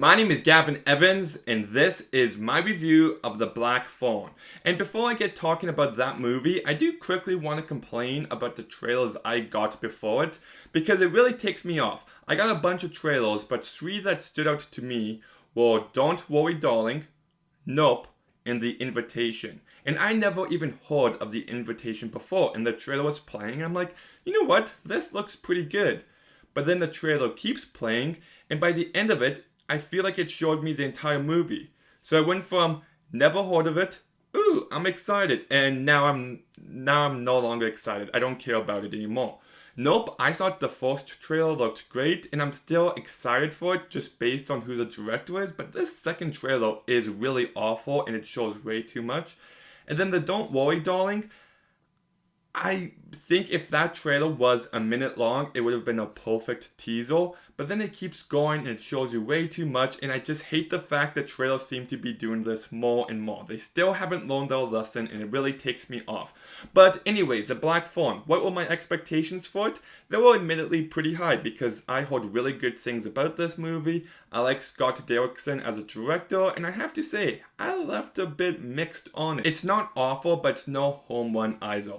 My name is Gavin Evans, and this is my review of The Black Phone. And before I get talking about that movie, I do quickly want to complain about the trailers I got before it, because it really takes me off. I got a bunch of trailers, but three that stood out to me were Don't Worry Darling, Nope, and The Invitation. And I never even heard of The Invitation before, and the trailer was playing, and I'm like, you know what, this looks pretty good. But then the trailer keeps playing, and by the end of it, I feel like it showed me the entire movie. So I went from never heard of it, ooh, I'm excited, and now I'm no longer excited. I don't care about it anymore. Nope, I thought the first trailer looked great, and I'm still excited for it just based on who the director is, but this second trailer is really awful and it shows way too much. And then the Don't Worry Darling, I think if that trailer was a minute long, it would have been a perfect teaser. But then it keeps going and it shows you way too much. And I just hate the fact that trailers seem to be doing this more and more. They still haven't learned their lesson and it really takes me off. But anyways, The Black Phone. What were my expectations for it? They were admittedly pretty high because I heard really good things about this movie. I like Scott Derrickson as a director, and I have to say, I left a bit mixed on it. It's not awful, but it's no home run either.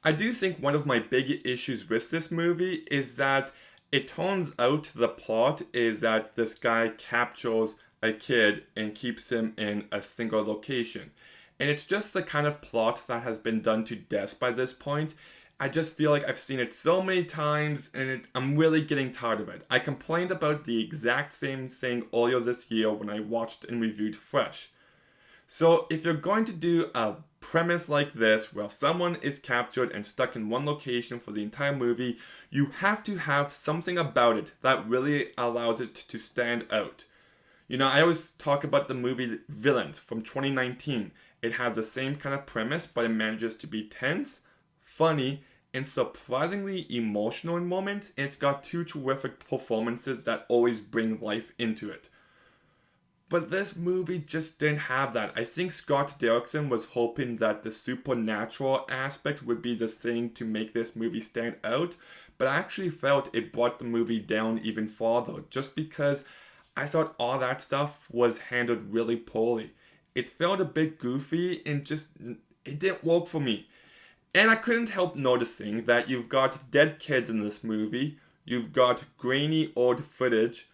I do think one of my big issues with this movie is that it turns out the plot is that this guy captures a kid and keeps him in a single location. And it's just the kind of plot that has been done to death by this point. I just feel like I've seen it so many times and I'm really getting tired of it. I complained about the exact same thing earlier this year when I watched and reviewed Fresh. So if you're going to do a premise like this where someone is captured and stuck in one location for the entire movie, you have to have something about it that really allows it to stand out. You know, I always talk about the movie Villains from 2019. It has the same kind of premise, but it manages to be tense, funny, and surprisingly emotional in moments, and it's got two terrific performances that always bring life into it. But this movie just didn't have that. I think Scott Derrickson was hoping that the supernatural aspect would be the thing to make this movie stand out, but I actually felt it brought the movie down even farther, just because I thought all that stuff was handled really poorly. It felt a bit goofy and just, it didn't work for me. And I couldn't help noticing that you've got dead kids in this movie, you've got grainy old footage.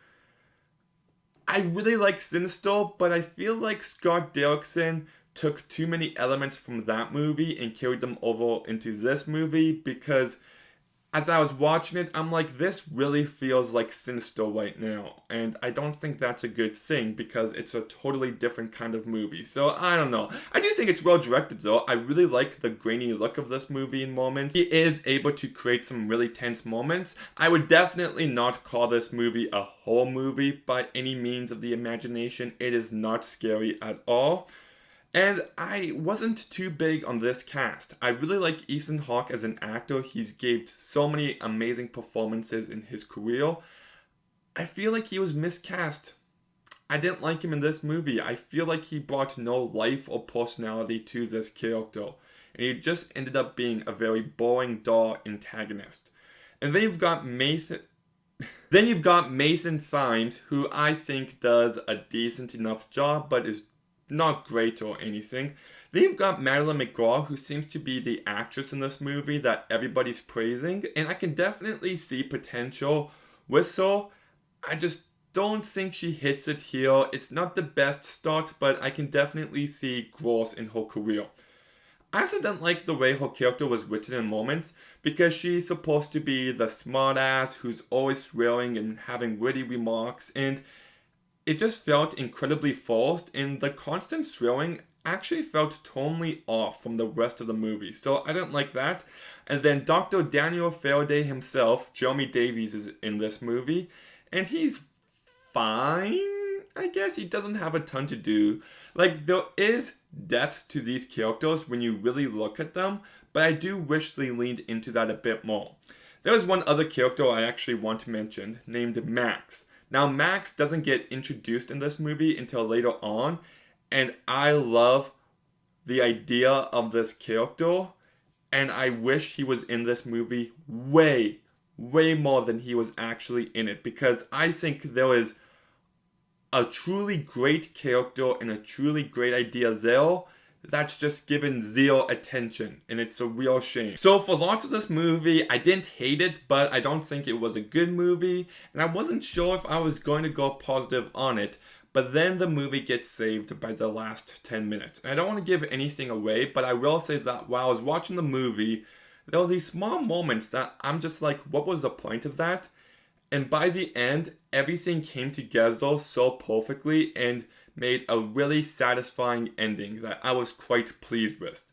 I really like Sinister, but I feel like Scott Derrickson took too many elements from that movie and carried them over into this movie because as I was watching it, I'm like, this really feels like Sinister right now. And I don't think that's a good thing because it's a totally different kind of movie. So I don't know. I do think it's well directed though. I really like the grainy look of this movie in moments. He is able to create some really tense moments. I would definitely not call this movie a horror movie by any means of the imagination. It is not scary at all. And I wasn't too big on this cast. I really like Ethan Hawke as an actor. He's gave so many amazing performances in his career. I feel like he was miscast. I didn't like him in this movie. I feel like he brought no life or personality to this character. And he just ended up being a very boring, dull antagonist. And then you've got Mason Thymes, who I think does a decent enough job, but is not great or anything. Then you've got Madeline McGraw, who seems to be the actress in this movie that everybody's praising, and I can definitely see potential with her. I just don't think she hits it here. It's not the best start, but I can definitely see growth in her career. I also don't like the way her character was written in moments because she's supposed to be the smartass who's always swearing and having witty remarks, and it just felt incredibly forced, and the constant swearing actually felt tonally off from the rest of the movie, so I didn't like that. And then Dr. Daniel Faraday himself, Jeremy Davies, is in this movie, and he's fine, I guess. He doesn't have a ton to do. Like, there is depth to these characters when you really look at them, but I do wish they leaned into that a bit more. There's one other character I actually want to mention, named Max. Now, Max doesn't get introduced in this movie until later on, and I love the idea of this character, and I wish he was in this movie way more than he was actually in it, because I think there is a truly great character and a truly great idea there that's just given zero attention, and it's a real shame. So for lots of this movie, I didn't hate it, but I don't think it was a good movie, and I wasn't sure if I was going to go positive on it. But then the movie gets saved by the last 10 minutes. And I don't want to give anything away, but I will say that while I was watching the movie, there were these small moments that I'm just like, what was the point of that? And by the end, everything came together so perfectly and made a really satisfying ending that I was quite pleased with.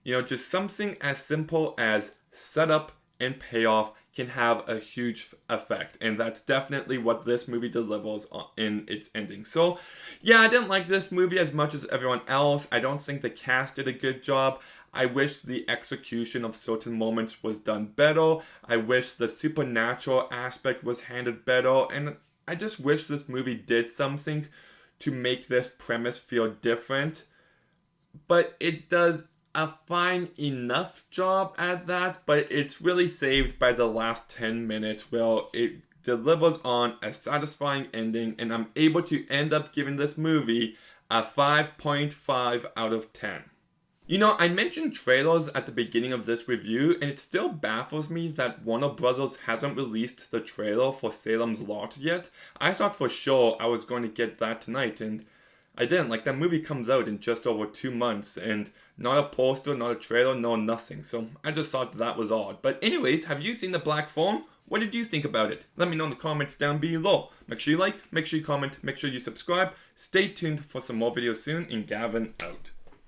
You know, just something as simple as setup and payoff can have a huge effect, and that's definitely what this movie delivers in its ending. So yeah, I didn't like this movie as much as everyone else. I don't think the cast did a good job. I wish the execution of certain moments was done better. I wish the supernatural aspect was handled better, and I just wish this movie did something to make this premise feel different. But it does a fine enough job at that, but it's really saved by the last 10 minutes where it delivers on a satisfying ending, and I'm able to end up giving this movie a 5.5 out of 10. You know, I mentioned trailers at the beginning of this review, and it still baffles me that Warner Bros. Hasn't released the trailer for Salem's Lot yet. I thought for sure I was going to get that tonight, and I didn't. Like, that movie comes out in just over 2 months, and not a poster, not a trailer, no nothing. So I just thought that was odd. But anyways, have you seen The Black Phone? What did you think about it? Let me know in the comments down below. Make sure you like, make sure you comment, make sure you subscribe. Stay tuned for some more videos soon, and Gavin out.